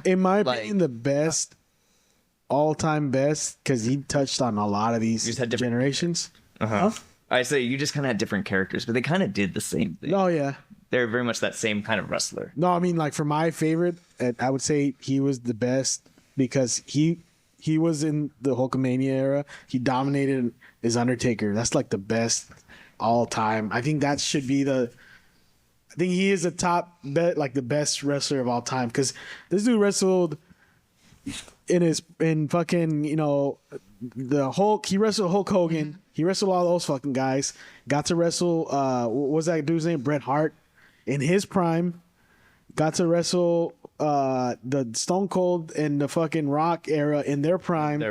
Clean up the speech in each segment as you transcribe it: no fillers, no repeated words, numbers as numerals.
Yeah. In my opinion, the best, all-time best, because he touched on a lot of these generations. I say you just kind of had different characters, but they kind of did the same thing. Oh, yeah. They're very much that same kind of wrestler. No, I mean, like, for my favorite, I would say he was the best because he was in the Hulkamania era. He dominated as Undertaker. That's, like, the best all-time. I think that should be I think he is the top, like, the best wrestler of all time because this dude wrestled in fucking, you know, the Hulk. He wrestled Hulk Hogan. He wrestled all those fucking guys. Got to wrestle, what was that dude's name? Bret Hart in his prime. Got to wrestle the Stone Cold and the fucking Rock era in their prime.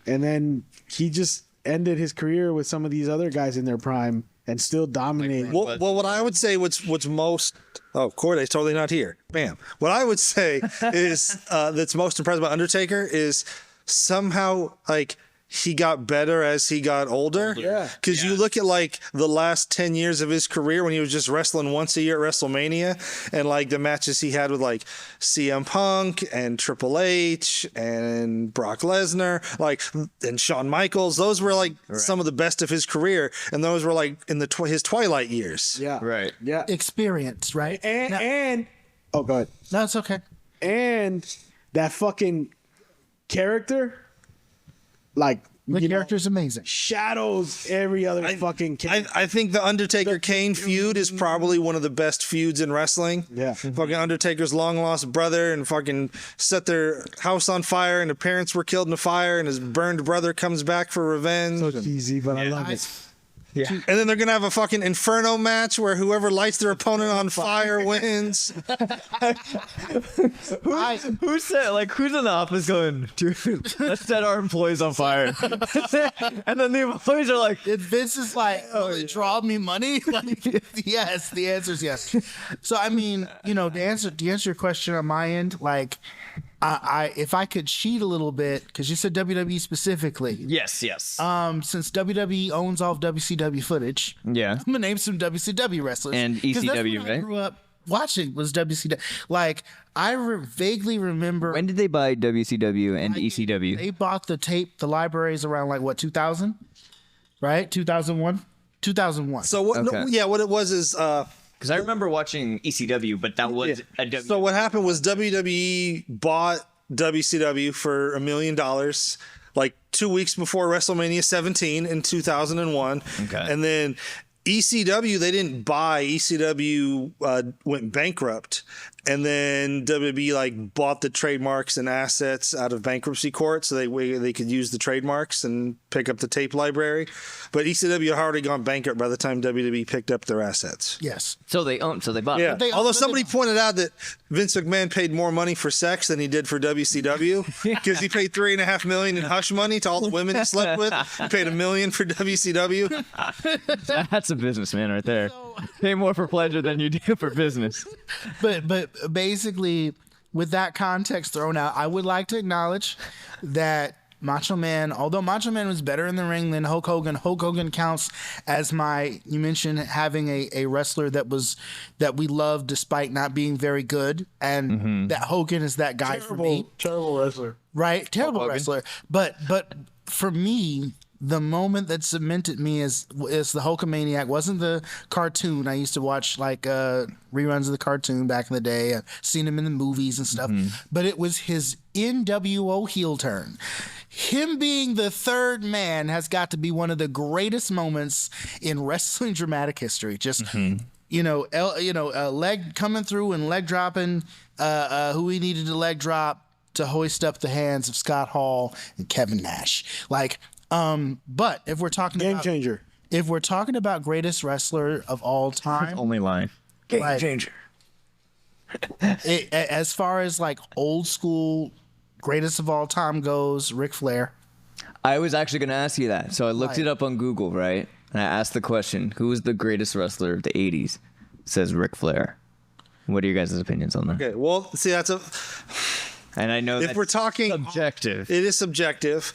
And then he just ended his career with some of these other guys in their prime and still dominating. Well, what I would say what's most... Oh, Corday's totally not here. Bam. What I would say is that's most impressive about Undertaker is somehow, like, he got better as he got older. Yeah. Because you look at, like, the last 10 years of his career when he was just wrestling once a year at WrestleMania and, like, the matches he had with, like, CM Punk and Triple H and Brock Lesnar, like, and Shawn Michaels. Those were, like, some of the best of his career. And those were, like, in his twilight years. Yeah. Right. Yeah. Experience, right? And oh, go ahead. No, it's okay. And that fucking character, like, The character's amazing. Shadows every other fucking character. I think the Undertaker-Kane feud is probably one of the best feuds in wrestling. Yeah. Fucking Undertaker's long-lost brother and fucking set their house on fire and the parents were killed in a fire and his burned brother comes back for revenge. So cheesy, but I love it. Yeah. And then they're going to have a fucking Inferno match where whoever lights their opponent on fire wins. Who said, like, who's in the office going, dude, let's set our employees on fire? And then the employees are like, Vince is like, draw me money? Like, yes, the answer is yes. So, I mean, you know, to answer your question on my end, like, if I could cheat a little bit, because you said WWE specifically. yes. Since WWE owns all of WCW footage, Yeah. I'm gonna name some WCW wrestlers And 'Cause that's ECW, what I right? grew up watching was WCW. Like I vaguely remember When did they buy WCW and ECW? they bought the libraries around like what 2000, right? 2001. So what? Okay. What it was is. Because I remember watching ECW, but that was a W. So what happened was WWE bought WCW for $1 million, like 2 weeks before WrestleMania 17 in 2001. Okay. And then ECW, they didn't buy. ECW went bankrupt. And then WWE like bought the trademarks and assets out of bankruptcy court so they could use the trademarks and pick up the tape library. But ECW had already gone bankrupt by the time WWE picked up their assets. Yes. So they bought. Yeah. They- Although somebody pointed out that Vince McMahon paid more money for sex than he did for WCW because he paid $3.5 million in hush money to all the women he slept with. He paid $1 million for WCW. That's a businessman right there. Pay more for pleasure than you do for business. But basically, with that context thrown out, I would like to acknowledge that Macho Man, although Macho Man was better in the ring than Hulk Hogan counts as you mentioned having a wrestler that we loved despite not being very good, and that Hogan is that guy for me. Terrible wrestler. Right? Terrible wrestler. But for me, the moment that cemented me is the Hulkamaniac. Wasn't the cartoon. I used to watch like reruns of the cartoon back in the day. I've seen him in the movies and stuff. But it was his NWO heel turn. Him being the third man has got to be one of the greatest moments in wrestling dramatic history. Just leg coming through and leg dropping who he needed to leg drop to hoist up the hands of Scott Hall and Kevin Nash. Like, but if we're talking Game about changer. If we're talking about greatest wrestler of all time, Only line. Game changer. As far as like old school greatest of all time goes, Ric Flair. I was actually going to ask you that. So I looked it up on Google, right? And I asked the question, who was the greatest wrestler of the 80s? It says Ric Flair. What are your guys' opinions on that? Okay, well, see, and I know if we're talking subjective. It is subjective.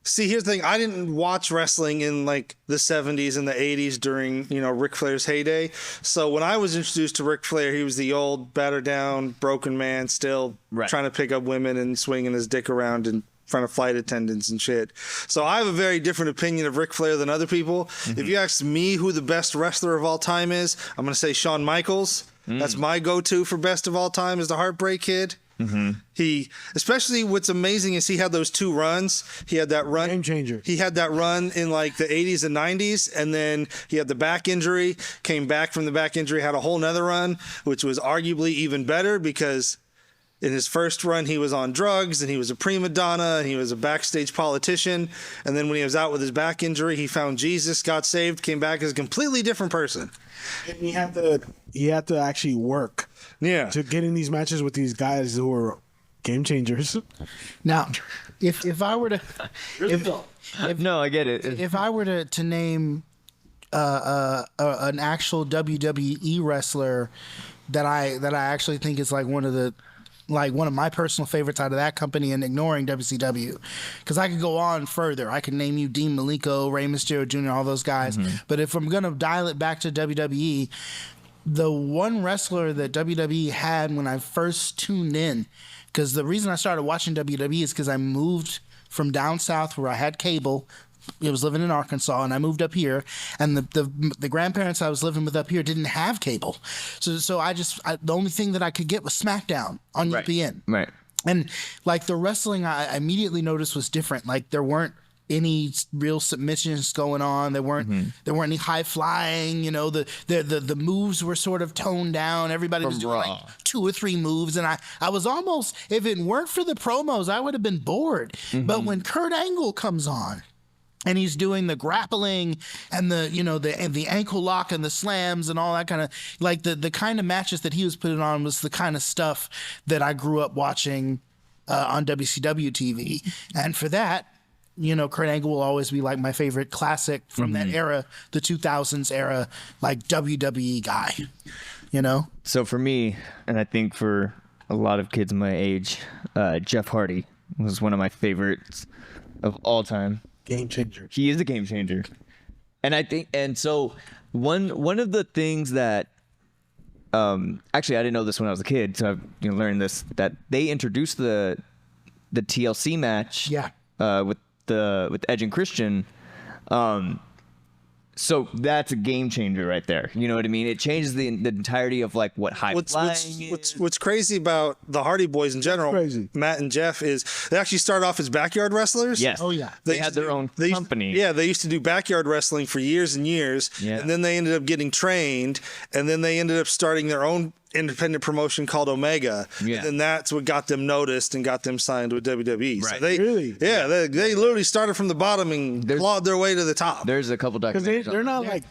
See, here's the thing. I didn't watch wrestling in like the 70s and the 80s during, Ric Flair's heyday. So when I was introduced to Ric Flair, he was the old, battered down, broken man, still trying to pick up women and swinging his dick around in front of flight attendants and shit. So I have a very different opinion of Ric Flair than other people. Mm-hmm. If you ask me who the best wrestler of all time is, I'm going to say Shawn Michaels. That's my go-to for best of all time is the Heartbreak Kid. Mm-hmm. He, especially what's amazing is he had those 2 runs. He had that run. Game changer. He had that run in like the 80s and 90s, and then he had the back injury, came back from the back injury, had a whole nother run, which was arguably even better because in his first run, he was on drugs and he was a prima donna and he was a backstage politician. And then when he was out with his back injury, he found Jesus, got saved, came back as a completely different person. And he had to actually work to get in these matches with these guys who were game changers. Now, if I were to, No, I get it. if I were to name an actual WWE wrestler that I actually think is like one of my personal favorites out of that company, and ignoring WCW, because I could go on further. I could name you Dean Malenko, Rey Mysterio Jr., all those guys. Mm-hmm. But if I'm gonna dial it back to WWE, the one wrestler that WWE had when I first tuned in, because the reason I started watching WWE is because I moved from down south where I had cable. I was living in Arkansas, and I moved up here, and the grandparents I was living with up here didn't have cable, so the only thing that I could get was SmackDown on UPN. Right. And like the wrestling, I immediately noticed was different. Like there weren't any real submissions going on. There weren't any high flying. The moves were sort of toned down. Everybody was doing like 2 or 3 moves, and I was almost, if it weren't for the promos, I would have been bored. Mm-hmm. But when Kurt Angle comes on, and he's doing the grappling and the ankle lock and the slams and all that kind of, like the kind of matches that he was putting on was the kind of stuff that I grew up watching on WCW TV. And for that, Kurt Angle will always be like my favorite classic from that era, the 2000s era, like WWE guy, So for me, and I think for a lot of kids my age, Jeff Hardy was one of my favorites of all time. Game changer. He is a game changer. And I think, and so one of the things that, actually I didn't know this when I was a kid, so I've learned this, that they introduced the TLC match with Edge and Christian. So that's a game changer right there. You know what I mean? It changes the entirety of like what high flying is. What's crazy about the Hardy Boys in general, Matt and Jeff, is they actually started off as backyard wrestlers. Yes. Oh yeah. They had their own company. They used to do backyard wrestling for years and years, and then they ended up getting trained, and then they ended up starting their own independent promotion called Omega, and then that's what got them noticed and got them signed with WWE. Right. So they literally started from the bottom and clawed their way to the top. There's a couple documentaries. Because they're not like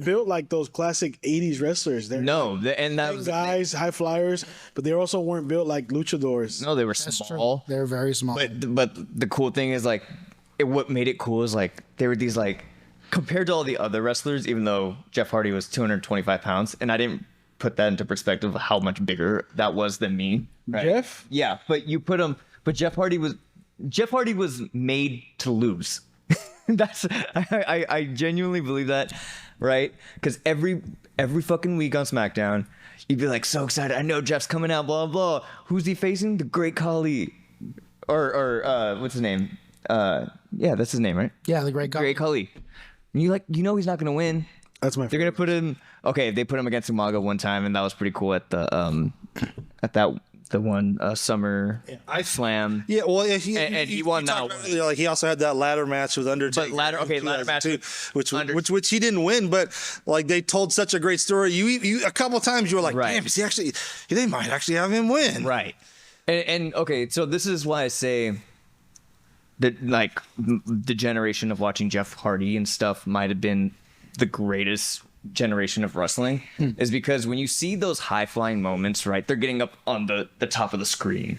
built like those classic 80s wrestlers. They're and that was guys, high flyers, but they also weren't built like luchadors. No, they were small. They're very small. But the cool thing is like, what made it cool is like they were these like, compared to all the other wrestlers, even though Jeff Hardy was 225 pounds, and I didn't put that into perspective of how much bigger that was than me. Right? Jeff? Yeah, but you put him. But Jeff Hardy was made to lose. I genuinely believe that, right? Because every fucking week on SmackDown, you'd be like so excited. I know Jeff's coming out. Blah blah. Who's he facing? The Great Khali, or what's his name? Yeah, that's his name, right? Yeah, the Great Khali. Great Khali. And you he's not gonna win. That's my. They're gonna put him. Okay, they put him against Umaga one time, and that was pretty cool at the one summer slam. Yeah, well, he won that one. Earlier, like he also had that ladder match with Undertaker. But ladder match too, which he didn't win, but like they told such a great story. You a couple times you were like, damn, is he actually? They might actually have him win. Right. And okay, so this is why I say that like the generation of watching Jeff Hardy and stuff might have been the greatest generation of wrestling, is because when you see those high flying moments, right, they're getting up on the top of the screen,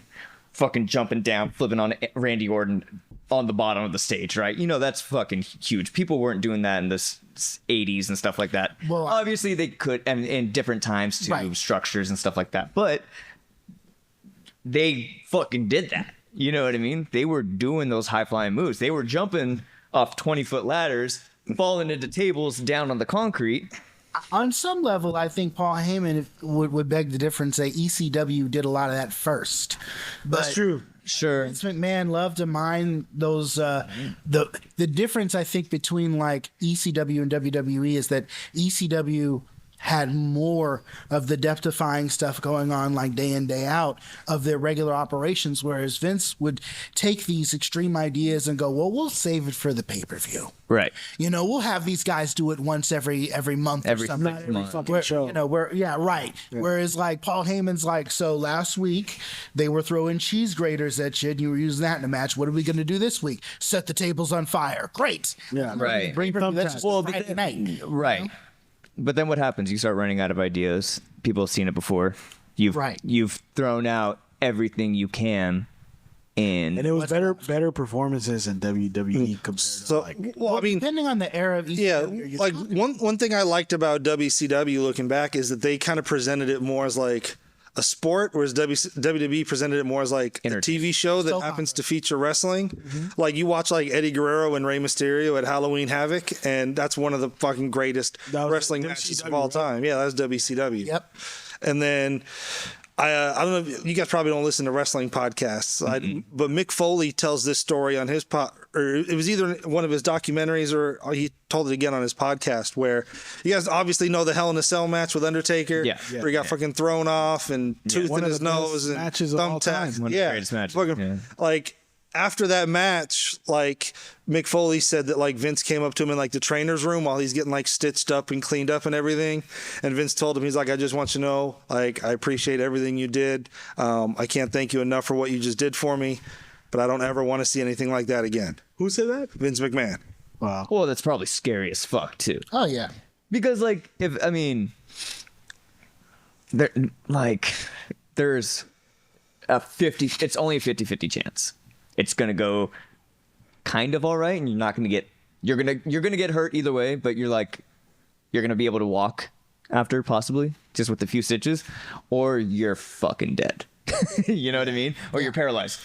fucking jumping down, flipping on Randy Orton on the bottom of the stage, right? That's fucking huge. People weren't doing that in the 80s and stuff like that. Well, obviously they could, and in different times too, structures and stuff like that, but they fucking did that. You know what I mean? They were doing those high flying moves. They were jumping off 20-foot ladders, falling into tables down on the concrete. On some level, I think Paul Heyman would beg the difference. Say ECW did a lot of that first. But That's true. Sure. Vince McMahon loved to mine those. The difference I think between like ECW and WWE is that ECW had more of the depth-defying stuff going on like day in, day out of their regular operations, whereas Vince would take these extreme ideas and go, well, we'll save it for the pay-per-view. Right. You know, we'll have these guys do it once every month Every or something. six months. Fucking show. You know, right. Whereas like Paul Heyman's like, so last week they were throwing cheese graters at you and you were using that in a match. What are we going to do this week? Set the tables on fire. Great. Yeah. Right. Bring that's just Well, Friday night. Right. But then what happens? You start running out of ideas. People have seen it before. You've thrown out everything you can. And it was better performances in WWE compared to like. Well, I mean, Depending on the era of ECW, like one thing I liked about WCW looking back is that they kind of presented it more as like a sport, whereas WWE presented it more as like a TV show that happens to feature wrestling. Like you watch like Eddie Guerrero and Rey Mysterio at Halloween Havoc, and that's one of the fucking greatest wrestling matches of all time. Yeah, that was WCW. Yep. And then I don't know if you guys probably don't listen to wrestling podcasts, but Mick Foley tells this story on his or it was either one of his documentaries or he told it again on his podcast, where you guys obviously know the Hell in a Cell match with Undertaker, where he got fucking thrown off and tooth in his nose and thumbtacks. One of the greatest matches. Fucking, like after that match, like Mick Foley said that like Vince came up to him in like the trainer's room while he's getting like stitched up and cleaned up and everything, and Vince told him, he's like, I just want you to know, like, I appreciate everything you did. I can't thank you enough for what you just did for me, but I don't ever want to see anything like that again. Who said that? Vince McMahon. Wow. well, that's probably scary as fuck too. Oh yeah. Because like there's a 50. It's only a 50-50 chance. It's gonna go kind of all right, and you're not gonna get. You're gonna get hurt either way, but you're gonna be able to walk after, possibly just with a few stitches, or you're fucking dead. You know what I mean? Or you're paralyzed.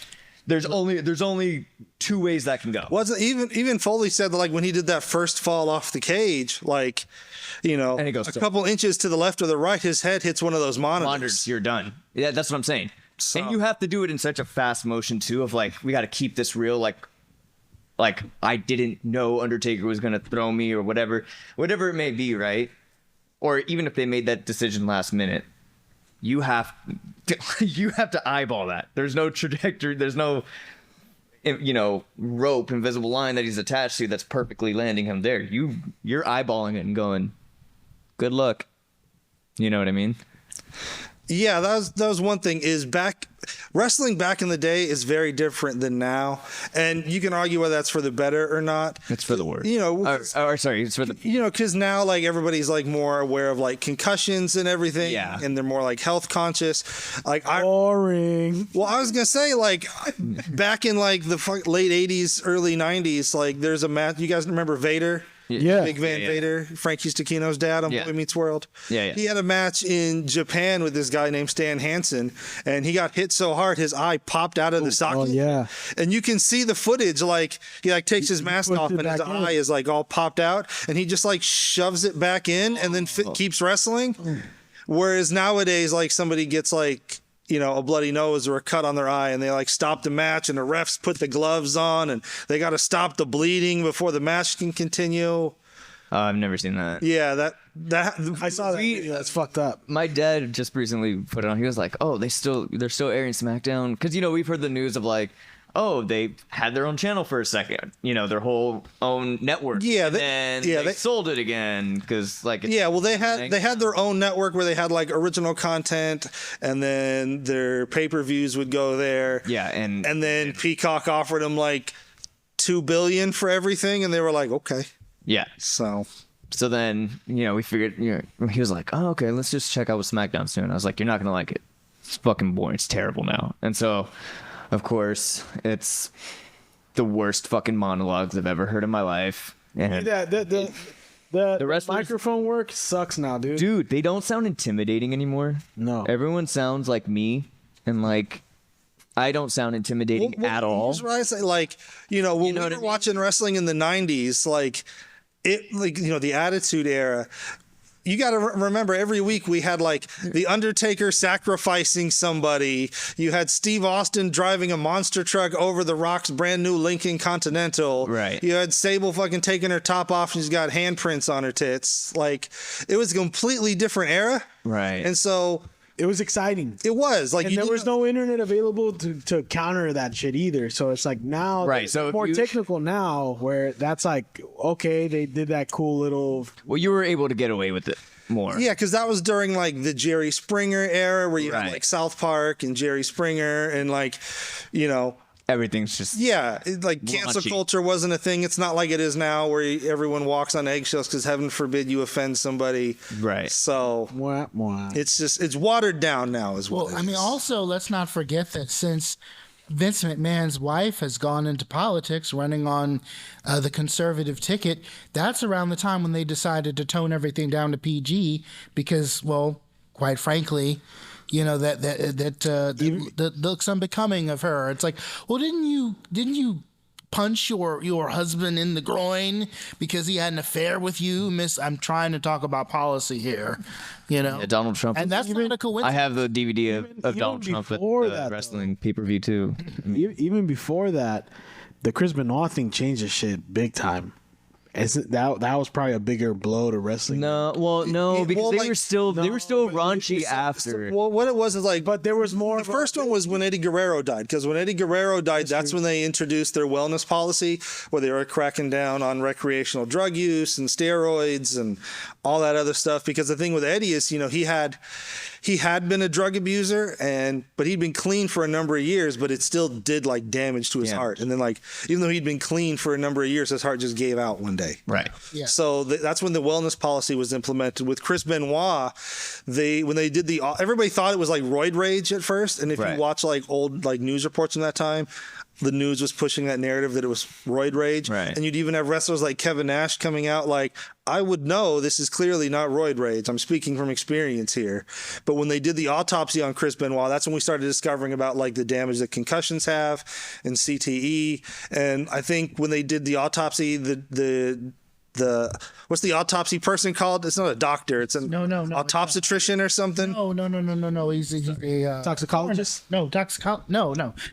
There's only two ways that can go. Wasn't even Foley said that like when he did that first fall off the cage, like, you know, And he goes a couple inches to the left or the right, his head hits one of those monitors. You're done. Yeah, that's what I'm saying. So- And you have to do it in such a fast motion too, of like, we got to keep this real, like I didn't know Undertaker was gonna throw me or whatever it may be, right? Or even if they made that decision last minute, you have to eyeball that. There's no trajectory. There's no, rope, invisible line that he's attached to that's perfectly landing him there. You're eyeballing it and going, good luck. You know what I mean? Yeah, that was one thing. Wrestling back in the day is very different than now, and you can argue whether that's for the better or not. It's for the worse. Sorry, it's for the. Because now like everybody's like more aware of like concussions and everything, and they're more like health conscious. Like Boring. Well, I was gonna say like back in like the late '80s, early '90s, like there's a match. You guys remember Vader? Yeah. Big Van Vader, Frankie Stacchino's dad on Boy Meets World. Yeah. He had a match in Japan with this guy named Stan Hansen, and he got hit so hard his eye popped out of the socket. Oh, yeah. And you can see the footage, like he like takes his mask off and his eye is like all popped out, and he just like shoves it back in and then keeps wrestling. Whereas nowadays, like somebody gets like, a bloody nose or a cut on their eye, and they like stop the match, and the refs put the gloves on, and they got to stop the bleeding before the match can continue. I've never seen that. Yeah, that I saw that. That's fucked up. My dad just recently put it on. He was like, "Oh, they're still airing SmackDown," because we've heard the news of like, oh, they had their own channel for a second, their whole own network. Yeah, they sold it again because like. They had their own network where they had like original content, and then their pay-per-views would go there. Yeah, and then Peacock offered them like $2 billion for everything, and they were like, okay. Yeah. So then we figured. He was like, oh, okay, let's just check out what SmackDown's doing. I was like, you're not gonna like it. It's fucking boring. It's terrible now. And so. Of course, it's the worst fucking monologues I've ever heard in my life. And the microphone work sucks now, dude. Dude, they don't sound intimidating anymore. No. Everyone sounds like me and like I don't sound intimidating at all. Here's what I say, like, you know, when know we what I were mean? watching wrestling in the 90s, like, the Attitude Era, you got to remember every week we had like The Undertaker sacrificing somebody. You had Steve Austin driving a monster truck over The Rock's brand new Lincoln Continental. Right. You had Sable fucking taking her top off and she's got handprints on her tits. Like, it was a completely different era. Right. And so It was exciting. it was like, And there was no internet available to counter that shit either. So it's like now, Right, it's so if more you- technical now, where that's like, okay, they did that cool little. Well, you were able to get away with it more. Yeah, because that was during like the Jerry Springer era where you had Right. like South Park and Jerry Springer and like, you know, Everything's just like cancel Raunchy. culture wasn't a thing. It's not like it is now where everyone walks on eggshells because heaven forbid you offend somebody. right. So Mwah, mwah. it's watered down now as well. Well, I mean, also, let's not forget that since Vince McMahon's wife has gone into politics, running on the conservative ticket, that's around the time when they decided to tone everything down to PG because, well, quite frankly, you know, that looks unbecoming of her. It's like, well, didn't you punch your husband in the groin because he had an affair with you, Miss? I'm trying to talk about policy here, you know. Yeah, Donald Trump. And that's not a I coincidence. have the DVD of even Donald Trump at before the that, wrestling pay-per-view too. Even before that, the Chris Benoit thing changed the shit big time. Isn't that was probably a bigger blow to wrestling? No, well, no, because well, they like- were still raunchy after. well, what it was is like, But there was more. the first one was when Eddie Guerrero died, because when Eddie Guerrero died, that's when they introduced their wellness policy, where they were cracking down on recreational drug use and steroids and all that other stuff. Because the thing with Eddie is, you know, he had been a drug abuser, but he'd been clean for a number of years, but it still did like damage to his Yeah. heart. And then like, even though he'd been clean for a number of years, his heart just gave out one day. Right. Yeah. So that's when the wellness policy was implemented. With Chris Benoit, when they did everybody thought it was like roid rage at first, and if Right. you watch like old like news reports from that time, the news was pushing that narrative that it was roid rage. Right. And you'd even have wrestlers like Kevin Nash coming out like, I would know this is clearly not roid rage. I'm speaking from experience here. But when they did the autopsy on Chris Benoit, that's when we started discovering about like the damage that concussions have and CTE. And I think when they did the autopsy, the what's the autopsy person called? It's not a doctor. It's an No, autopsictrician or something. No. He's a Toxicologist?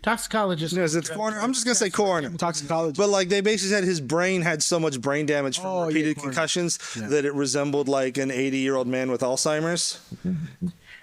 toxicologist. Is it coroner? I'm just gonna say coroner. Toxicologist. But like they basically said his brain had so much brain damage from Oh, yeah, repeated coroner. concussions that it resembled like an 80-year-old man with Alzheimer's.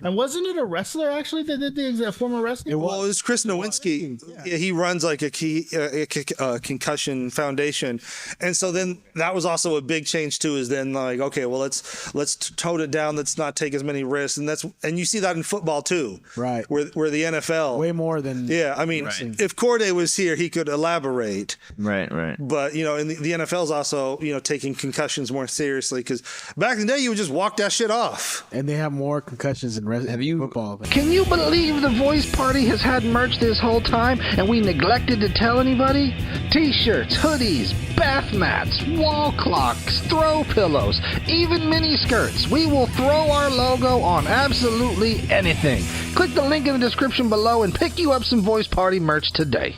And wasn't it a wrestler actually that did a former wrestler? Well, it was Chris Nowinski. Yeah, he runs like a concussion foundation, and so then that was also a big change too. Is then like, okay, well let's tone it down. Let's not take as many risks, and you see that in football too, Right. Where the NFL, way more than. yeah. I mean, if Corday was here, he could elaborate. Right. But you know, in the NFL's also taking concussions more seriously because back in the day you would just walk that shit off. And they have more concussions in football. Can you believe the Voice Party has had merch this whole time and we neglected to tell anybody? T-shirts, hoodies, bath mats, wall clocks, throw pillows, even mini skirts. We will throw our logo on absolutely anything. Click the link in the description below and pick you up some Voice Party merch today.